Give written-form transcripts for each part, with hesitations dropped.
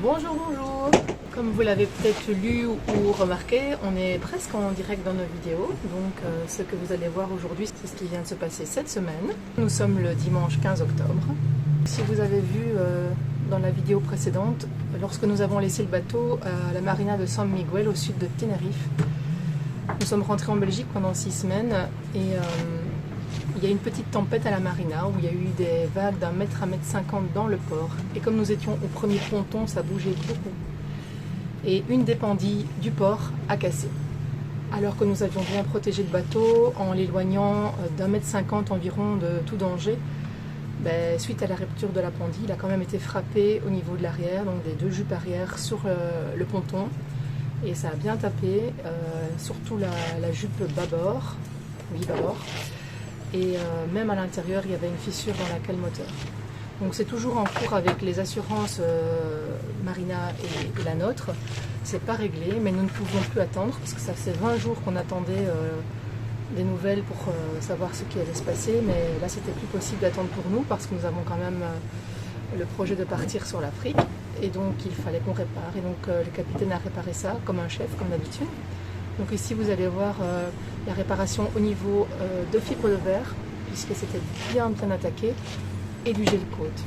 Bonjour, bonjour. Comme vous l'avez peut-être lu ou remarqué, on est presque en direct dans nos vidéos. Donc ce que vous allez voir aujourd'hui, c'est ce qui vient de se passer cette semaine. Nous sommes le dimanche 15 octobre. Si vous avez vu dans la vidéo précédente, lorsque nous avons laissé le bateau à la marina de San Miguel au sud de Tenerife, nous sommes rentrés en Belgique pendant 6 semaines et il y a une petite tempête à la marina où il y a eu des vagues d'1 mètre à 1,50 m dans le port. Et comme nous étions au premier ponton, ça bougeait beaucoup. Et une des pendilles du port a cassé. Alors que nous avions bien protégé le bateau en l'éloignant d'1,50 m environ de tout danger, suite à la rupture de la pendille, il a quand même été frappé au niveau de l'arrière, donc des 2 jupes arrière sur le ponton. Et ça a bien tapé, surtout la jupe bâbord. Oui, bâbord. Et même à l'intérieur, il y avait une fissure dans la cale moteur. Donc c'est toujours en cours avec les assurances Marina et la nôtre. C'est pas réglé, mais nous ne pouvons plus attendre parce que ça fait 20 jours qu'on attendait des nouvelles pour savoir ce qui allait se passer. Mais là, c'était plus possible d'attendre pour nous parce que nous avons quand même le projet de partir sur l'Afrique. Et donc il fallait qu'on répare. Et donc le capitaine a réparé ça comme un chef, comme d'habitude. Donc ici vous allez voir la réparation au niveau de fibre de verre, puisque c'était bien attaqué, et du gel côte.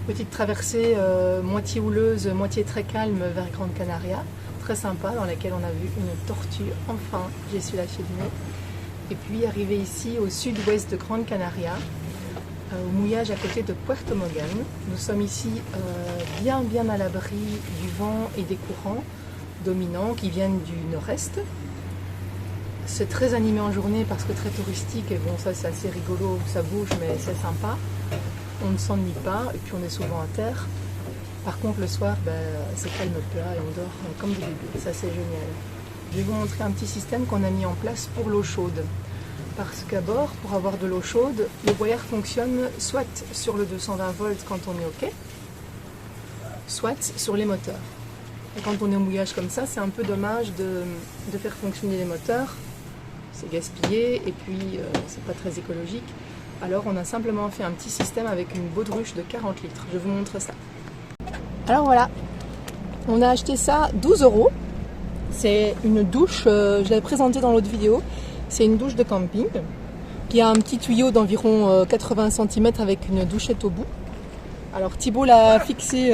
Petite traversée moitié houleuse, moitié très calme vers Grande Canaria, très sympa, dans laquelle on a vu une tortue, enfin j'ai su la filmer. Et puis arrivé ici au sud-ouest de Grande Canaria, au mouillage à côté de Puerto Mogan. Nous sommes ici bien à l'abri du vent et des courants dominants qui viennent du nord-est. C'est très animé en journée parce que très touristique, et bon, ça c'est assez rigolo, ça bouge, mais c'est sympa. On ne s'ennuie pas, et puis on est souvent à terre. Par contre le soir, c'est calme plat et on dort comme des bébés, ça c'est génial. Je vais vous montrer un petit système qu'on a mis en place pour l'eau chaude. Parce qu'à bord, pour avoir de l'eau chaude, le boiler fonctionne soit sur le 220 volts quand on est au quai, soit sur les moteurs. Et quand on est au mouillage comme ça, c'est un peu dommage de faire fonctionner les moteurs. C'est gaspillé et puis c'est pas très écologique. Alors on a simplement fait un petit système avec une baudruche de 40 litres. Je vous montre ça. Alors voilà, on a acheté ça 12 €. C'est une douche, je l'avais présenté dans l'autre vidéo. C'est une douche de camping qui a un petit tuyau d'environ 80 cm avec une douchette au bout. Alors Thibaut l'a fixé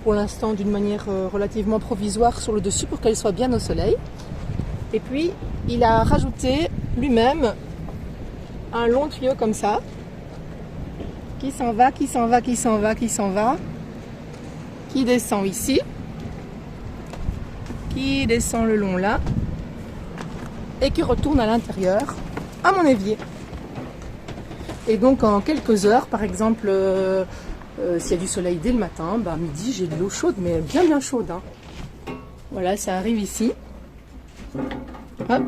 pour l'instant d'une manière relativement provisoire sur le dessus pour qu'elle soit bien au soleil. Et puis il a rajouté lui-même un long tuyau comme ça qui s'en va, qui descend ici, qui descend le long là et qui retourne à l'intérieur à mon évier. Et donc en quelques heures, par exemple, s'il y a du soleil dès le matin, midi j'ai de l'eau chaude, mais bien chaude. Hein. Voilà, ça arrive ici. Hop.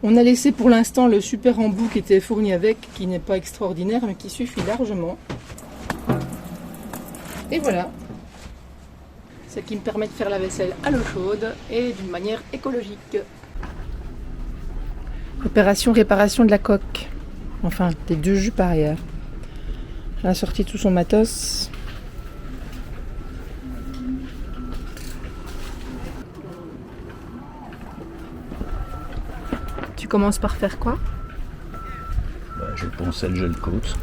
On a laissé pour l'instant le super embout qui était fourni avec, qui n'est pas extraordinaire, mais qui suffit largement. Et voilà. Ce qui me permet de faire la vaisselle à l'eau chaude et d'une manière écologique. Opération réparation de la coque, enfin des 2 jupes arrière. Elle a sorti tout son matos. Tu commences par faire quoi? Je ponce le gel côte.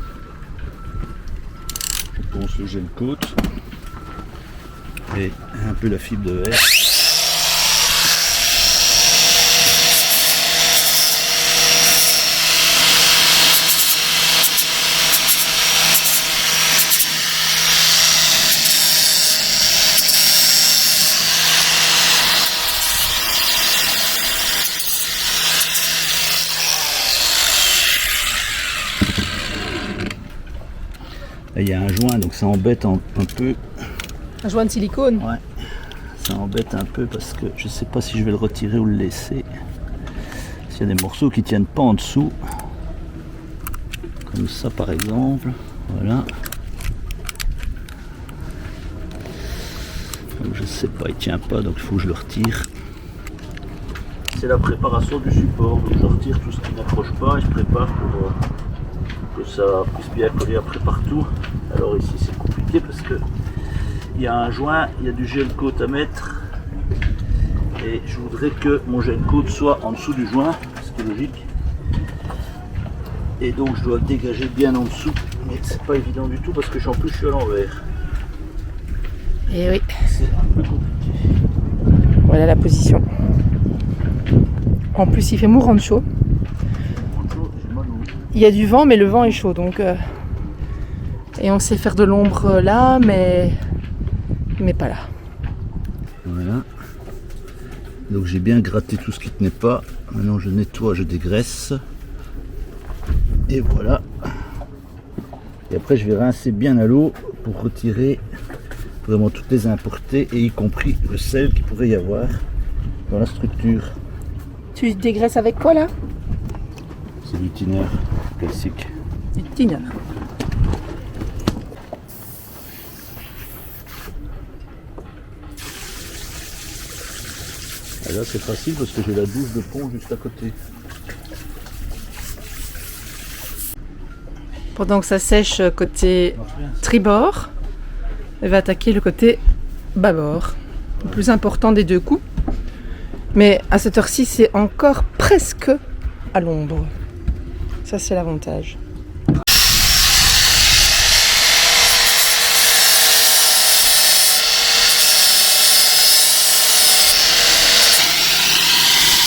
Je ponce le gel côte et un peu la fibre de verre. Il y a un joint, donc ça embête un peu. Un joint de silicone? Ouais, ça embête un peu parce que je sais pas si je vais le retirer ou le laisser. S'il y a des morceaux qui tiennent pas en dessous, comme ça par exemple, voilà. Donc je sais pas, il tient pas, donc il faut que je le retire. C'est la préparation du support, donc je retire tout ce qui n'accroche pas et je prépare pour que ça puisse bien coller après partout. Alors ici c'est compliqué parce que il y a un joint, il y a du gel coat à mettre. Et je voudrais que mon gel coat soit en dessous du joint, ce qui est logique. Et donc je dois le dégager bien en dessous, mais c'est pas évident du tout parce que en plus je suis à l'envers. Et oui, C'est un peu compliqué. voilà la position. En plus il fait mourant de chaud. Il y a du vent mais le vent est chaud donc et on sait faire de l'ombre là mais pas là. Voilà. Donc j'ai bien gratté tout ce qui tenait pas. Maintenant je nettoie, je dégraisse. Et voilà. Et après je vais rincer bien à l'eau pour retirer vraiment toutes les impuretés et y compris le sel qu'il pourrait y avoir dans la structure. Tu dégraisses avec quoi là? C'est du thinner classique. Du thinner. Et là c'est facile parce que j'ai la douche de pont juste à côté. Pendant que ça sèche côté tribord, elle va attaquer le côté bâbord. Le plus important des deux coups. Mais à cette heure-ci, c'est encore presque à l'ombre. Ça, c'est l'avantage.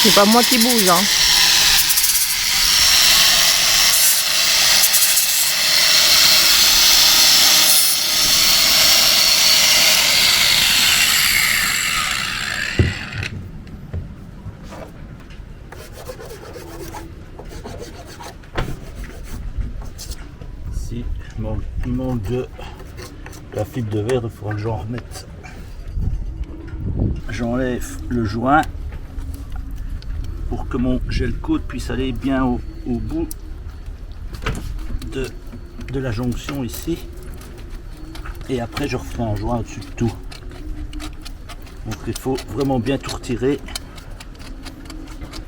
C'est pas moi qui bouge, hein. Il manque de la fibre de verre, il faudra que j'en remette. J'enlève le joint pour que mon gel coat puisse aller bien au bout de la jonction ici. Et après je referai un joint au-dessus de tout. Donc il faut vraiment bien tout retirer.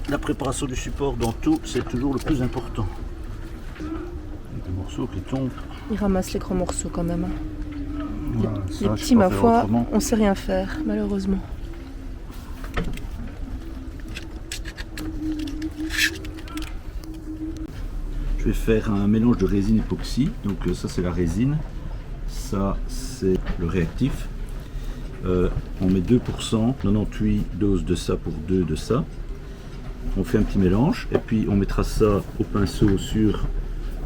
La préparation du support dans tout, c'est toujours le plus important. Les morceaux qui tombent. Il ramasse les grands morceaux quand même. Voilà, les petits, ma foi, on sait rien faire, malheureusement. Je vais faire un mélange de résine époxy. Donc ça c'est la résine, ça c'est le réactif. On met 2%, 98 doses de ça pour 2 de ça. On fait un petit mélange et puis on mettra ça au pinceau sur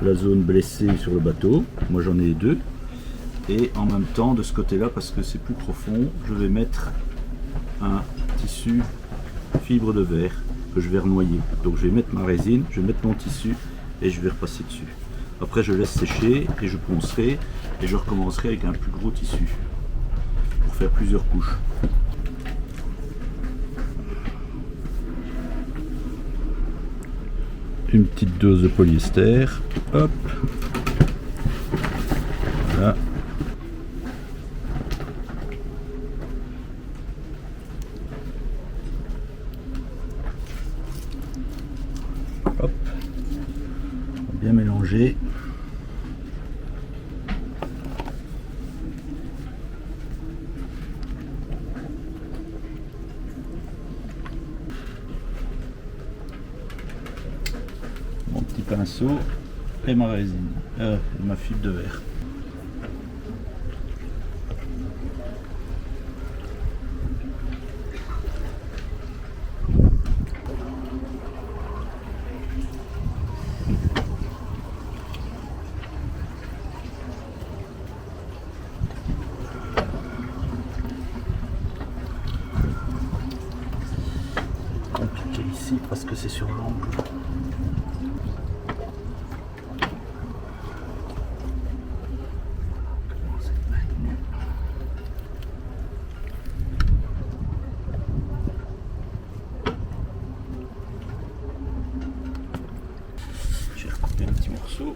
la zone blessée sur le bateau. Moi j'en ai 2. Et en même temps de ce côté là, parce que c'est plus profond, je vais mettre un tissu fibre de verre que je vais renoyer. Donc je vais mettre ma résine, je vais mettre mon tissu et je vais repasser dessus. Après je laisse sécher et je poncerai et je recommencerai avec un plus gros tissu pour faire plusieurs couches. Une petite dose de polyester, hop, voilà. Hop, bien mélanger. Mon petit pinceau et ma résine, ma fibre de verre. Compliqué ici parce que c'est sur l'angle. Je vais recouper un petit morceau.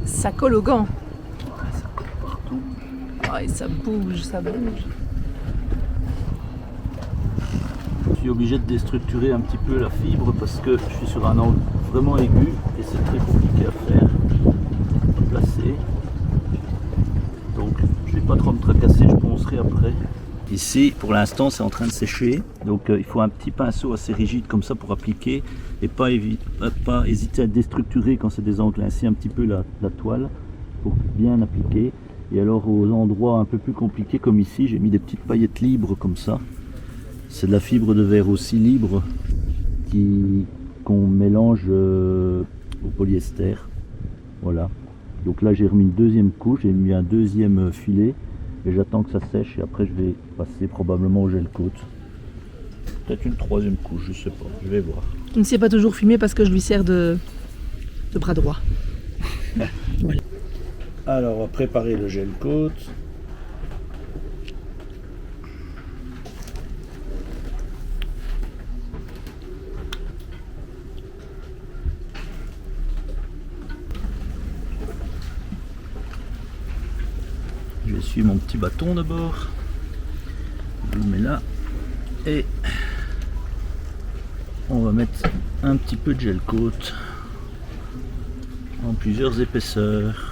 Ça colle au gant. Ouais, ça colle partout. Ah, et ça bouge, ça bouge. Je suis obligé de déstructurer un petit peu la fibre parce que je suis sur un angle vraiment aigu et c'est très compliqué à faire, à placer. Donc je ne vais pas trop me tracasser, je poncerai après. Ici pour l'instant c'est en train de sécher, donc il faut un petit pinceau assez rigide comme ça pour appliquer et pas hésiter à déstructurer quand c'est des angles ainsi un petit peu la toile pour bien appliquer. Et alors aux endroits un peu plus compliqués comme ici, j'ai mis des petites paillettes libres comme ça. C'est de la fibre de verre aussi libre qu'on mélange au polyester. Voilà. Donc là j'ai remis une deuxième couche, j'ai mis un deuxième filet et j'attends que ça sèche et après je vais passer probablement au gel coat. Peut-être une troisième couche, je sais pas, je vais voir. Il ne s'est pas toujours filmé parce que je lui sers de bras droit. Voilà. Alors on va préparer le gel coat. Je vais suivre mon petit bâton d'abord. Je le mets là. Et on va mettre un petit peu de gel coat en plusieurs épaisseurs.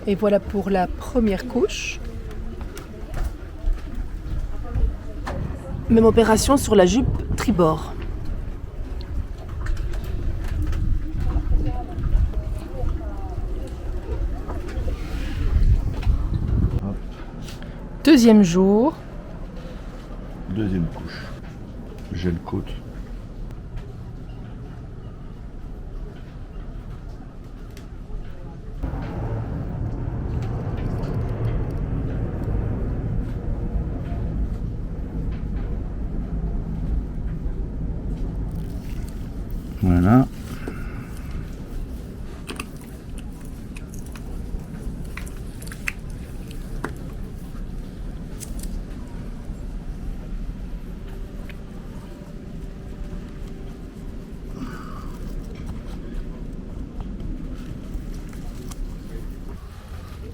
Et voilà pour la première couche. Même opération sur la jupe tribord. Deuxième jour. Deuxième couche. Gel coat. Voilà.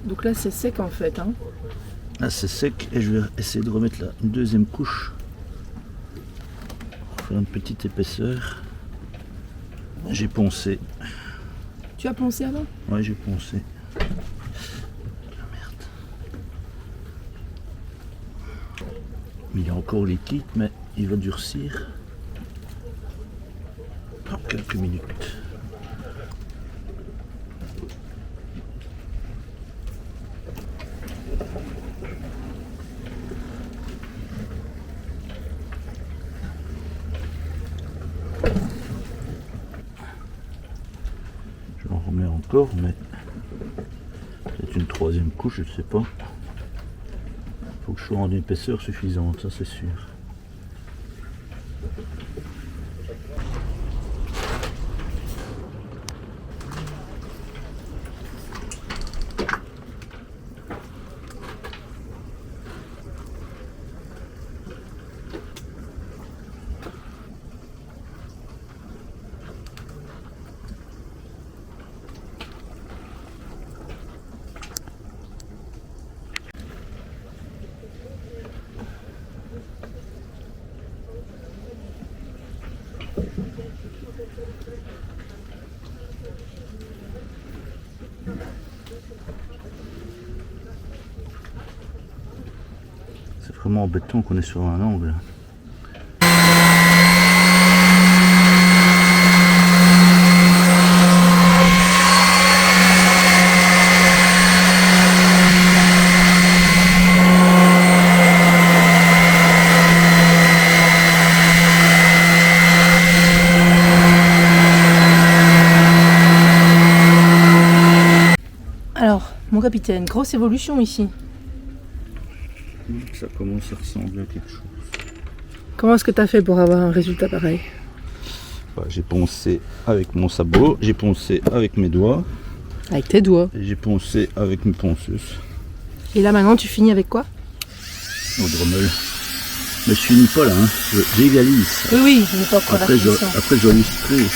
Donc là c'est sec en fait. Hein. Là c'est sec et je vais essayer de remettre là une deuxième couche. Faire une petite épaisseur. J'ai poncé. Tu as poncé avant? Ouais, j'ai poncé. Merde. Il est encore liquide, mais il va durcir dans quelques minutes. J'en remets encore, mais peut-être une troisième couche, je ne sais pas. Faut que je sois en épaisseur suffisante, ça c'est sûr. C'est vraiment embêtant qu'on est sur un angle. Alors, mon capitaine, grosse évolution ici. Ça commence à ressembler à quelque chose. Comment est-ce que tu as fait pour avoir un résultat pareil? J'ai poncé avec mon sabot, j'ai poncé avec mes doigts. Avec tes doigts. Et j'ai poncé avec mes ponceuses. Et là maintenant tu finis avec quoi? Au Dremel. Mais je finis pas là, hein. J'égalise. Oui, je n'ai pas encore la finition. Après je dois lustrer.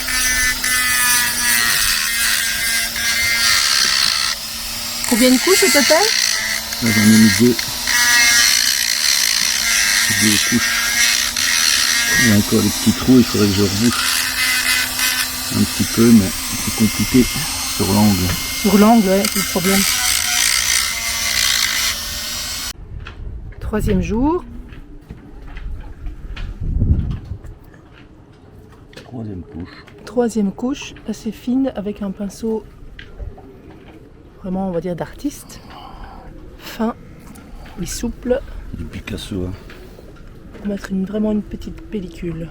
Combien de couches au total? Là j'en ai mis deux. Deux couches. Il y a encore des petits trous, il faudrait que je rebouche un petit peu, mais c'est compliqué sur l'angle. Sur l'angle, ouais, c'est le problème. Troisième jour. Troisième couche. Troisième couche, assez fine, avec un pinceau vraiment, on va dire, d'artiste. Fin et souple. Du Picasso. Hein. On va mettre vraiment une petite pellicule.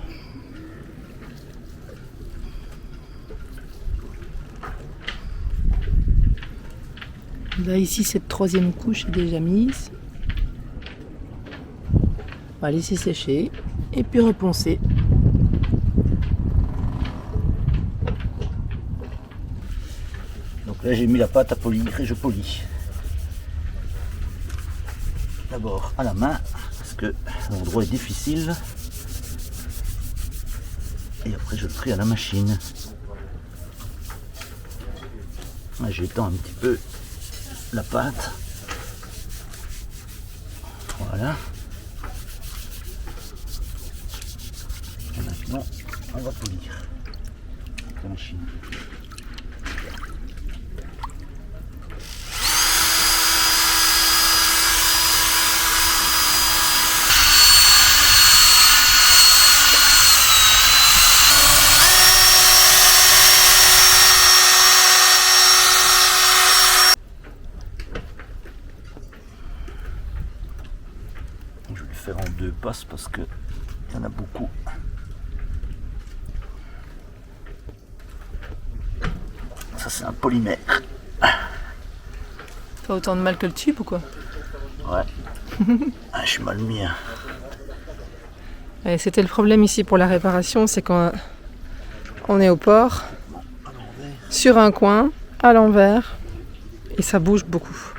Là, ici, cette troisième couche est déjà mise. On va laisser sécher et puis reponcer. Donc là, j'ai mis la pâte à polir et je polis. D'abord à la main, parce que l'endroit est difficile. Et après, je le trie à la machine. Là, j'étends un petit peu la pâte. Voilà. Et maintenant, on va polir avec la machine. Je vais le faire en deux passes parce que il y en a beaucoup. Ça c'est un polymère. T'as autant de mal que le tube ou quoi? Ouais. Je suis mal mis. Ouais, c'était le problème ici pour la réparation, c'est qu'on est au port, sur un coin, à l'envers, et ça bouge beaucoup.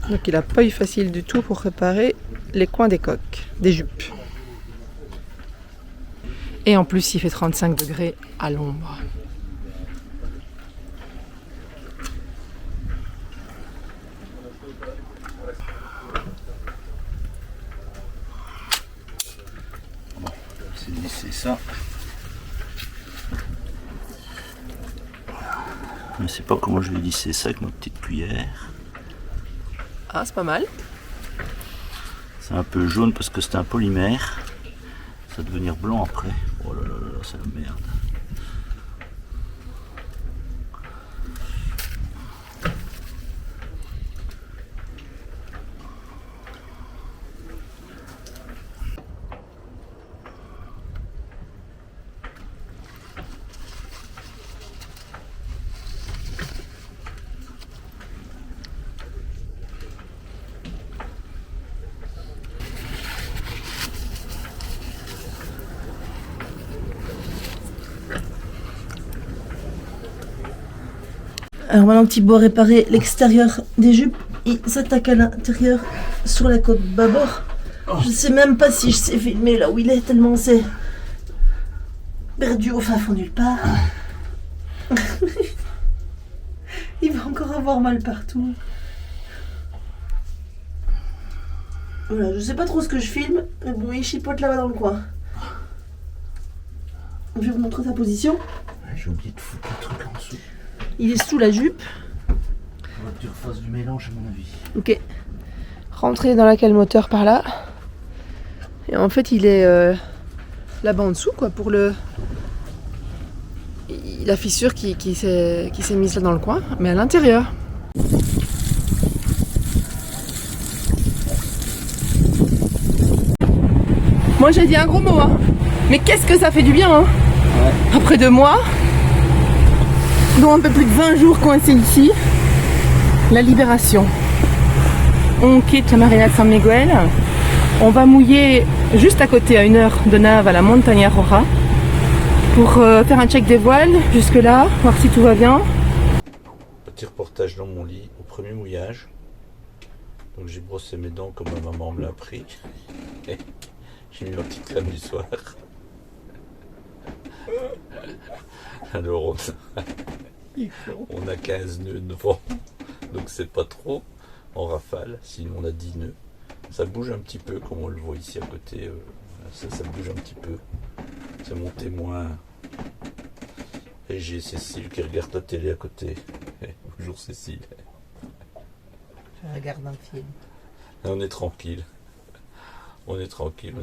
Donc il n'a pas eu facile du tout pour réparer les coins des coques, des jupes. Et en plus il fait 35 degrés à l'ombre. Bon, c'est lisser ça. Je ne sais pas comment je vais lisser ça avec ma petite cuillère. Ah, c'est pas mal. C'est un peu jaune parce que c'est un polymère. Ça va devenir blanc après. Oh là là là, c'est la merde. Alors maintenant que Thibaut a réparé l'extérieur des jupes, il s'attaque à l'intérieur sur la côte bâbord. Je sais même pas si je sais filmer là où il est, tellement c'est perdu au fin fond nulle part. Il va encore avoir mal partout. Voilà, je sais pas trop ce que je filme, mais bon, il chipote là-bas dans le coin. Je vais vous montrer sa position. J'ai oublié de foutre le truc en dessous. Il est sous la jupe. Faut que tu refasses du mélange à mon avis. Ok. Rentrer dans la cale moteur par là. Et en fait, il est là-bas en dessous, quoi, pour le... La fissure qui s'est mise là dans le coin, mais à l'intérieur. Moi, j'ai dit un gros mot, hein. Mais qu'est-ce que ça fait du bien, hein. Ouais. Après 2 mois, dont un peu plus de 20 jours coincés ici, la libération. On quitte la marina de San Miguel, on va mouiller juste à côté, à 1 heure de nave, à la Montaña Roja. pour faire un check des voiles jusque là, voir si tout va bien. Petit reportage dans mon lit au premier mouillage. Donc j'ai brossé mes dents comme ma maman me l'a appris. J'ai mis ma petite crème du soir. Alors on a 15 nœuds devant, donc c'est pas trop en rafale, sinon on a 10 nœuds. Ça bouge un petit peu comme on le voit ici à côté, ça bouge un petit peu. C'est mon témoin. Et j'ai Cécile qui regarde la télé à côté. Bonjour Cécile. Je regarde un film. Et on est tranquille. On est tranquille.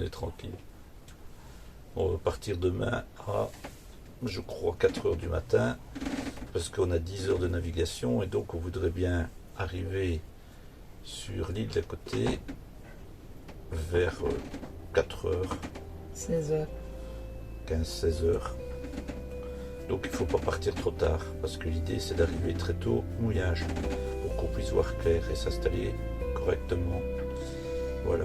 On va partir demain à, je crois, 4 heures du matin, parce qu'on a 10 heures de navigation, et donc on voudrait bien arriver sur l'île d'à côté vers 4 heures, 16h. 15-16 heures. Donc il ne faut pas partir trop tard, parce que l'idée c'est d'arriver très tôt au mouillage, pour qu'on puisse voir clair et s'installer correctement. Voilà.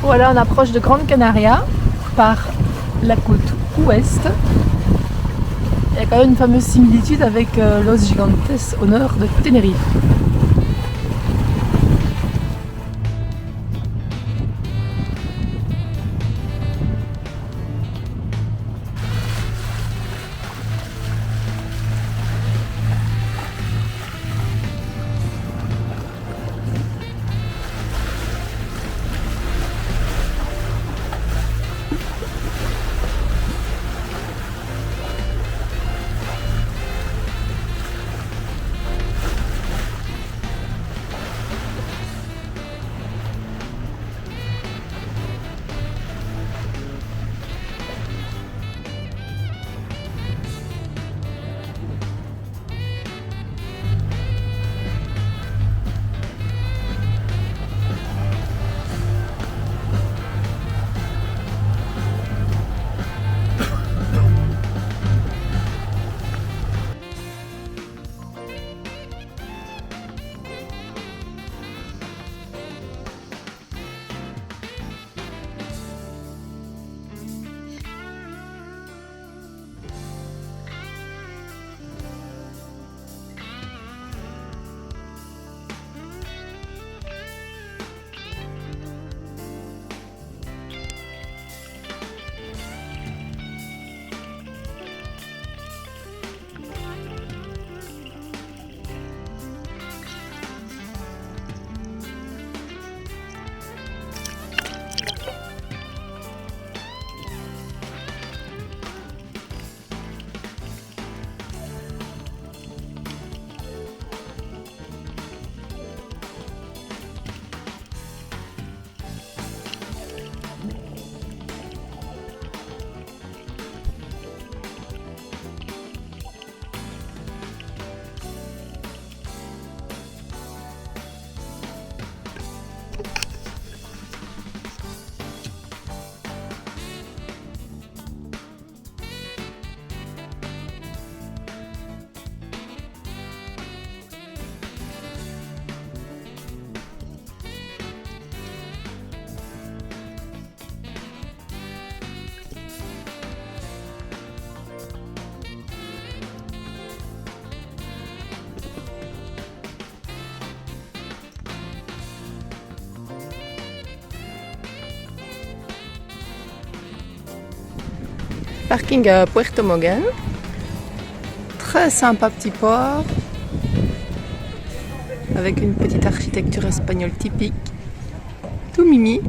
Voilà, on approche de Grande Canaria par la côte ouest. Il y a quand même une fameuse similitude avec Los Gigantes au nord de Tenerife. Parking à Puerto Mogen. Très sympa petit port. Avec une petite architecture espagnole typique. Tout mimi.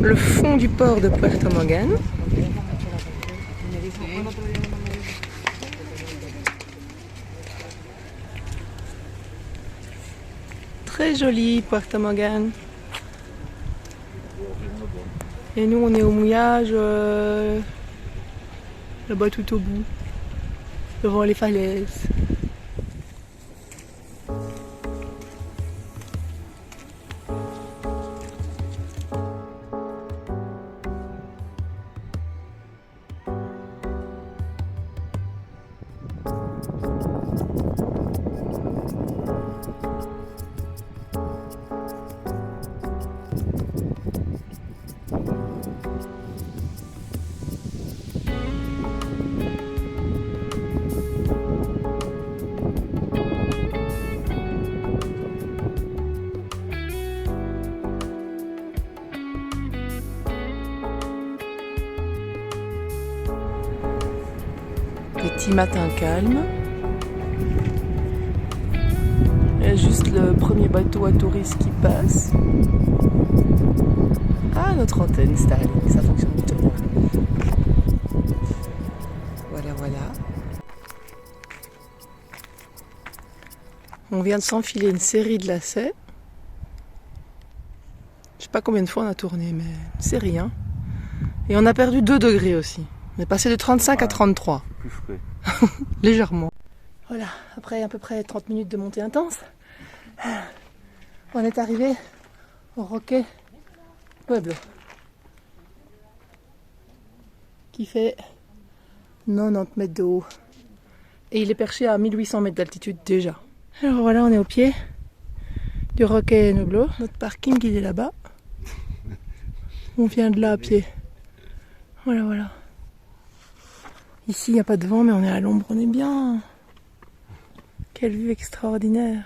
Le fond du port de Puerto Mogen. Très joli Puerto Mogen. Et nous on est au mouillage là-bas tout au bout, devant les falaises. Petit matin calme. Il y a juste le premier bateau à touristes qui passe. Ah, notre antenne Starlink, ça fonctionne plutôt bien. Voilà, voilà. On vient de s'enfiler une série de lacets. Je sais pas combien de fois on a tourné, mais c'est rien. Et on a perdu 2 degrés aussi. On est passé de 35 à 33. Plus frais. Légèrement. Voilà, après à peu près 30 minutes de montée intense, on est arrivé au Roque Pueblo, qui fait 90 mètres de haut. Et il est perché à 1800 mètres d'altitude déjà. Alors voilà, on est au pied du Roque Pueblo. Notre parking, il est là-bas. On vient de là à pied. Voilà, voilà. Ici, il n'y a pas de vent, mais on est à l'ombre, on est bien. Quelle vue extraordinaire.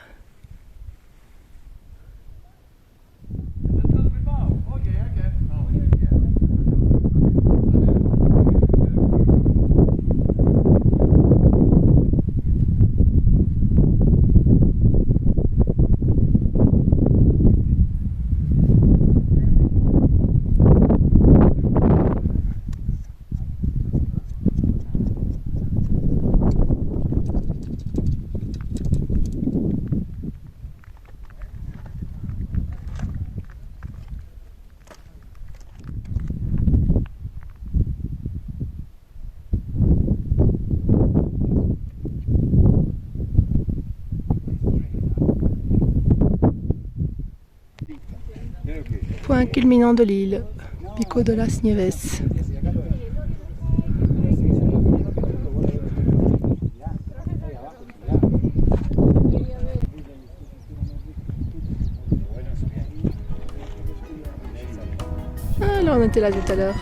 Point culminant de l'île, Pico de las Nieves. Ah, là on était là tout à l'heure.